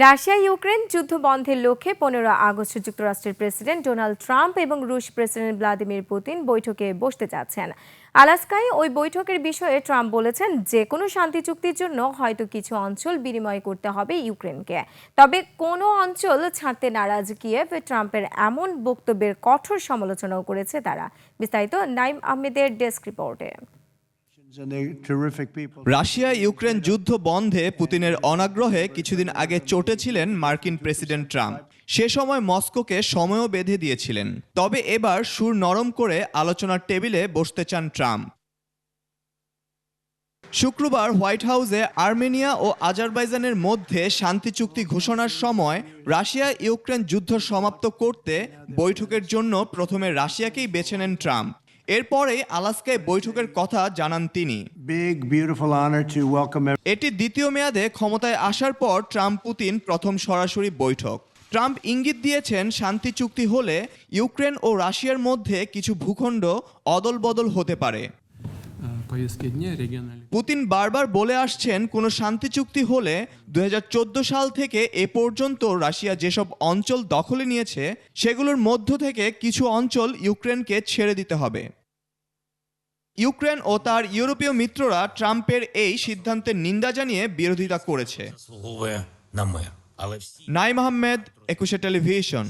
Russia Ukraine যুদ্ধ বন্ধের লক্ষ্যে 15 আগস্ট যুক্তরাষ্ট্রের প্রেসিডেন্ট ডোনাল্ড ট্রাম্প এবং রুশ প্রেসিডেন্ট ভ্লাদিমির পুতিন বৈঠকে বসতে যাচ্ছেন। আলাস্কায় ওই বৈঠকের বিষয়ে ট্রাম্প বলেছেন, যে কোনো শান্তি চুক্তির জন্য হয়তো কিছু অঞ্চল বিনিময় করতে হবে ইউক্রেনকে, তবে কোনো অঞ্চল ছাড়তে নারাজ কিয়েভ। ট্রাম্পের এমন বক্তব্যের কঠোর সমালোচনাও করেছে তারা। বিস্তারিত নাইম আহমেদের ডেস্ক রিপোর্টে। রাশিয়া ইউক্রেন যুদ্ধ বন্ধে পুতিনের অনাগ্রহে কিছুদিন আগে চটেছিলেন মার্কিন প্রেসিডেন্ট ট্রাম্প। সে সময় মস্কোকে সময়ও বেঁধে দিয়েছিলেন। তবে এবার সুর নরম করে আলোচনার টেবিলে বসতে চান ট্রাম্প। শুক্রবার হোয়াইট হাউসে আর্মেনিয়া ও আজারবাইজানের মধ্যে শান্তি চুক্তি ঘোষণার সময় রাশিয়া ইউক্রেন যুদ্ধ সমাপ্ত করতে বৈঠকের জন্য প্রথমে রাশিয়াকেই বেছে নেন ট্রাম্প। এরপরেই আলাস্কায় বৈঠকের কথা জানান তিনি। এটি দ্বিতীয় মেয়াদে ক্ষমতায় আসার পর ট্রাম্প পুতিন প্রথম সরাসরি বৈঠক। ট্রাম্প ইঙ্গিত দিয়েছেন, শান্তি চুক্তি হলে ইউক্রেন ও রাশিয়ার মধ্যে কিছু ভূখণ্ড অদল বদল হতে পারে। পুতিন বারবার বলে আসছেন, কোনো শান্তি চুক্তি হলে 2014 সাল থেকে এ পর্যন্ত রাশিয়া যেসব অঞ্চল দখলে নিয়েছে সেগুলোর মধ্য থেকে কিছু অঞ্চল ইউক্রেনকে ছেড়ে দিতে হবে। ইউক্রেন ও তার ইউরোপীয় মিত্ররা ট্রাম্পের এই সিদ্ধান্তের নিন্দা জানিয়ে বিরোধিতা করেছে। নাইম আহমেদ, 21 টেলিভিশন।